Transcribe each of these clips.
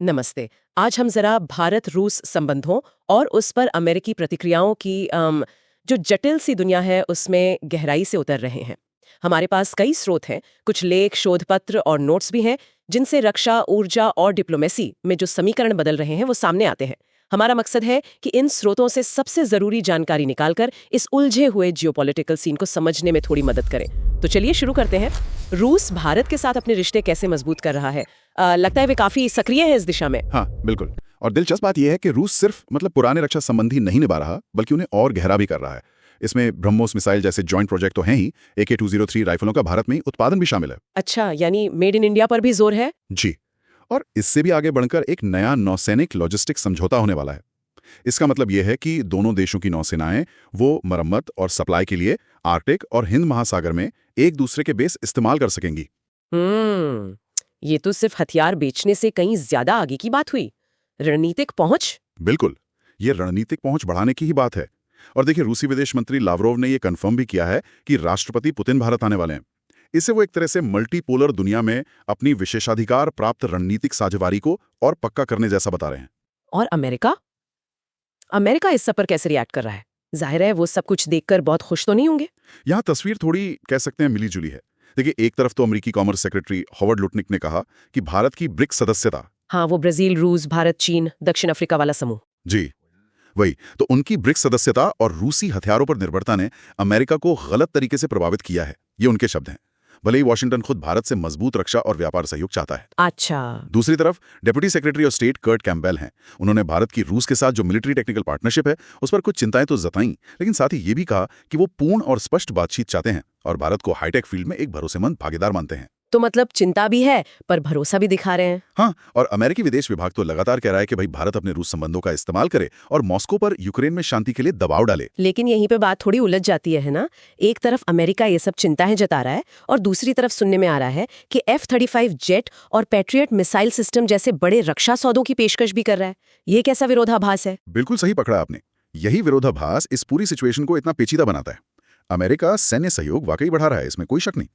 नमस्ते। आज हम जरा भारत रूस संबंधों और उस पर अमेरिकी प्रतिक्रियाओं की जो जटिल सी दुनिया है उसमें गहराई से उतर रहे हैं। हमारे पास कई स्रोत हैं, कुछ लेख, शोध पत्र और नोट्स भी हैं जिनसे रक्षा, ऊर्जा और डिप्लोमेसी में जो समीकरण बदल रहे हैं वो सामने आते हैं। हमारा मकसद है कि इन स्रोतों से सबसे जरूरी जानकारी निकालकर इस उलझे हुए जियोपॉलिटिकल सीन को समझने में थोड़ी मदद करें। तो चलिए शुरू करते हैं। रूस भारत के साथ अपने रिश्ते कैसे मजबूत कर रहा है? लगता है वे काफी सक्रिय है इस दिशा में। हाँ, बिल्कुल। और दिलचस्प बात यह है कि रूस सिर्फ पुराने रक्षा संबंधी नहीं निभा रहा, बल्कि उन्हें और गहरा भी कर रहा है। इसमें ब्रह्मोस मिसाइल जैसे जॉइंट प्रोजेक्ट तो हैं ही, AK-203 राइफलों का भारत में उत्पादन भी शामिल है। अच्छा, यानी मेड इन इंडिया पर भी जोर है। जी। और इससे भी आगे बढ़कर एक नया नौसैनिक लॉजिस्टिक समझौता होने वाला है। इसका मतलब यह है कि दोनों देशों की नौसेनाएं वो मरम्मत और सप्लाई के लिए आर्कटिक और हिंद महासागर में एक दूसरे के बेस इस्तेमाल कर सकेंगी। ये तो सिर्फ हथियार बेचने से कहीं ज्यादा आगे की बात हुई। रणनीतिक पहुंच। बिल्कुल, ये रणनीतिक पहुंच बढ़ाने की ही बात है। और देखिए, रूसी विदेश मंत्री लावरोव ने यह कंफर्म भी किया है कि राष्ट्रपति पुतिन भारत आने वाले हैं। इससे वो एक तरह से मल्टीपोलर दुनिया में अपनी विशेषाधिकार प्राप्त रणनीतिक साझेदारी को और पक्का करने जैसा बता रहे हैं। और अमेरिका इस सब पर कैसे रिएक्ट कर रहा है? जाहिर है वो सब कुछ देखकर बहुत खुश तो नहीं होंगे। यहाँ तस्वीर थोड़ी कह सकते हैं मिली जुली है। देखिए, एक तरफ तो अमेरिकी कॉमर्स सेक्रेटरी हॉवर्ड लुटनिक ने कहा कि भारत की ब्रिक्स सदस्यता, हाँ, वो ब्राजील, रूस, भारत, चीन, दक्षिण अफ्रीका वाला समूह। जी वही तो, उनकी ब्रिक्स सदस्यता और रूसी हथियारों पर निर्भरता ने अमेरिका को गलत तरीके से प्रभावित किया है, ये उनके शब्द हैं। भले ही वॉशिंगटन खुद भारत से मजबूत रक्षा और व्यापार सहयोग चाहता है। अच्छा। दूसरी तरफ deputy secretary of state Kurt Campbell हैं। उन्होंने भारत की रूस के साथ जो मिलिट्री टेक्निकल पार्टनरशिप है उस पर कुछ चिंताएं तो जताईं, लेकिन साथ ही ये भी कहा कि वो पूर्ण और स्पष्ट बातचीत चाहते हैं और भारत को हाईटेक फील्ड में एक भरोसेमंद भागीदार मानते हैं। तो मतलब चिंता भी है पर भरोसा भी दिखा रहे हैं। हाँ, और अमेरिकी विदेश विभाग तो लगातार कह रहा है कि भाई भारत अपने रूस संबंधों का इस्तेमाल करे और मॉस्को पर यूक्रेन में शांति के लिए दबाव डाले। लेकिन यहीं पे बात थोड़ी उलझ जाती है ना। एक तरफ अमेरिका ये सब चिंताएं जता रहा है और दूसरी तरफ सुनने में आ रहा है कि F-35 जेट और पैट्रियट मिसाइल सिस्टम जैसे बड़े रक्षा सौदों की पेशकश भी कर रहा है। ये कैसा विरोधाभास है? बिल्कुल सही पकड़ा आपने। यही विरोधाभास इस पूरी सिचुएशन को इतना पेचीदा बनाता है। अमेरिका सैन्य सहयोग वाकई बढ़ा रहा है, इसमें कोई शक नहीं।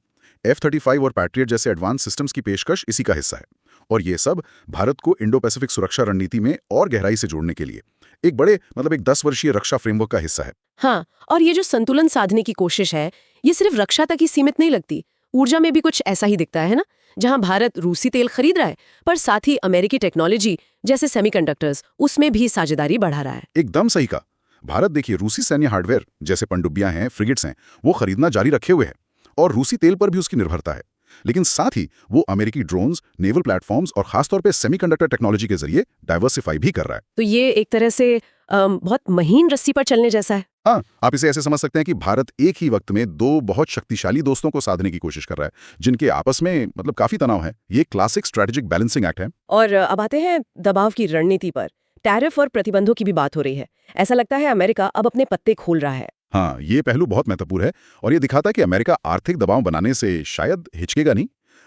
F-35 और पैट्रियट जैसे एडवांस सिस्टम्स की पेशकश इसी का हिस्सा है। और ये सब भारत को इंडो पैसिफिक सुरक्षा रणनीति में और गहराई से जोड़ने के लिए एक बड़े एक 10 वर्षीय रक्षा फ्रेमवर्क का हिस्सा है। हाँ, और ये जो संतुलन साधने की कोशिश है ये सिर्फ रक्षा तक ही सीमित नहीं लगती। ऊर्जा में भी कुछ ऐसा ही दिखता है ना, जहां भारत रूसी तेल खरीद रहा है पर साथ ही अमेरिकी टेक्नोलॉजी जैसे सेमीकंडक्टर्स उसमें भी साझेदारी बढ़ा रहा है। एकदम सही कहा। भारत देखिए रूसी सैन्य हार्डवेयर जैसे पनडुब्बियां हैं, फ्रिगेट्स हैं, वो खरीदना जारी रखे हुए है और रूसी तेल पर भी उसकी निर्भरता है। लेकिन साथ ही वो अमेरिकी ड्रोन्स, नेवल प्लेटफॉर्म्स और खासतौर पे सेमीकंडक्टर टेक्नोलॉजी के जरिए डाइवर्सिफाई भी कर रहा है। तो ये एक तरह से बहुत महीन रस्सी पर चलने जैसा है। हाँ, आप इसे ऐसे समझ सकते हैं कि भारत एक ही वक्त में दो बहुत शक्तिशाली दोस्तों को साधने की कोशिश कर रहा है जिनके आपस में काफी तनाव है। ये क्लासिक स्ट्रेटेजिक बैलेंसिंग एक्ट है। और अब आते हैं दबाव की रणनीति पर। टैरिफ और प्रतिबंधों की भी बात हो रही है। ऐसा लगता है अमेरिका अब अपने पत्ते खोल रहा है। हाँ, ये पहलू बहुत महत्वपूर्ण है और ये दिखाता है कि अमेरिका आर्थिक दबाव बनाने से शायद हिचकेगा नहीं।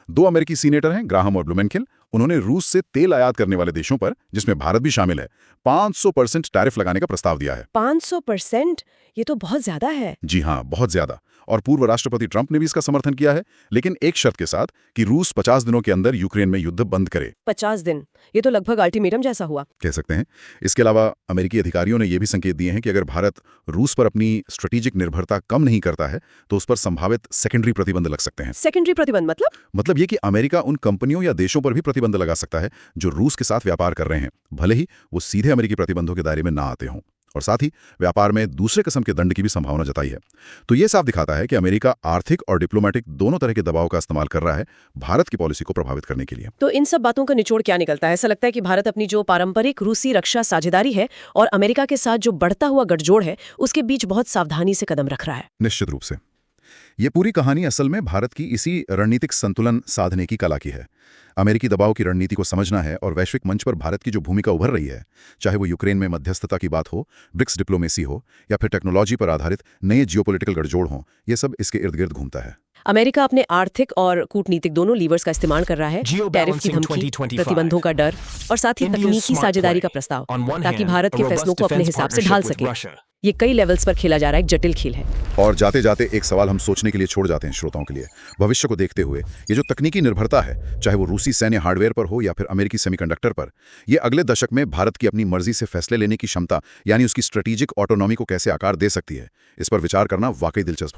दो अमेरिकी सीनेटर हैं, ग्राहम और ब्लूमेंकेल, उन्होंने रूस से तेल आयात करने वाले देशों पर, जिसमें भारत भी शामिल है, 500% टैरिफ लगाने का प्रस्ताव दिया है। 500%? ये तो बहुत ज्यादा है। जी हाँ, बहुत ज्यादा। और पूर्व राष्ट्रपति ट्रंप ने भी इसका समर्थन किया है, लेकिन एक शर्त के साथ कि रूस 50 दिनों के अंदर यूक्रेन में युद्ध बंद करे। 50 दिन? ये तो लगभग अल्टीमेटम जैसा हुआ, कह सकते हैं। इसके अलावा अमेरिकी अधिकारियों ने यह भी संकेत दिए हैं कि अगर भारत रूस पर अपनी स्ट्रेटेजिक निर्भरता कम नहीं करता है तो उस पर संभावित सेकेंडरी प्रतिबंध लग सकते हैं। सेकेंडरी प्रतिबंध मतलब ये कि अमेरिका उन कंपनियों या देशों पर भी प्रतिबंध लगा सकता है जो रूस के साथ व्यापार कर रहे हैं, भले ही वो सीधे अमेरिकी प्रतिबंधों के दायरे में ना आते हों। और साथ ही व्यापार में दूसरे किस्म के दंड की भी संभावना जताई है। तो ये साफ दिखाता है कि अमेरिका आर्थिक और डिप्लोमेटिक दोनों तरह के दबाव का इस्तेमाल कर रहा है भारत की पॉलिसी को प्रभावित करने के लिए। तो इन सब बातों का निचोड़ क्या निकलता है? ऐसा लगता है कि भारत अपनी जो पारंपरिक रूसी रक्षा साझेदारी है और अमेरिका के साथ जो बढ़ता हुआ गठजोड़ है उसके बीच बहुत सावधानी से कदम रख रहा है। निश्चित रूप से ये पूरी कहानी असल में भारत की इसी रणनीतिक संतुलन साधने की कला की है। अमेरिकी दबाव की रणनीति को समझना है और वैश्विक मंच पर भारत की जो भूमिका उभर रही है, चाहे वो यूक्रेन में मध्यस्थता की बात हो, ब्रिक्स डिप्लोमेसी हो या फिर टेक्नोलॉजी पर आधारित नए जियोपॉलिटिकल गठजोड़ हों, ये सब इसके इर्द गिर्द घूमता है। अमेरिका अपने आर्थिक और कूटनीतिक दोनों लीवर्स का इस्तेमाल कर रहा है। टैरिफ की धमकी, प्रतिबंधों का डर और साथ ही तकनीकी साझेदारी का प्रस्ताव, ताकि भारत के फैसलों को अपने हिसाब से ढाल सके। ये कई लेवल्स पर खेला जा रहा है, एक जटिल खेल है। और जाते जाते एक सवाल हम सोचने के लिए छोड़ जाते हैं श्रोताओं के लिए। भविष्य को देखते हुए ये जो तकनीकी निर्भरता है, चाहे वो रूसी सैन्य हार्डवेयर पर हो या फिर अमेरिकी सेमीकंडक्टर पर, ये अगले दशक में भारत की अपनी मर्जी से फैसले लेने की क्षमता यानी उसकी स्ट्रेटेजिक ऑटोनॉमी को कैसे आकार दे सकती है, इस पर विचार करना वाकई दिलचस्प होगा।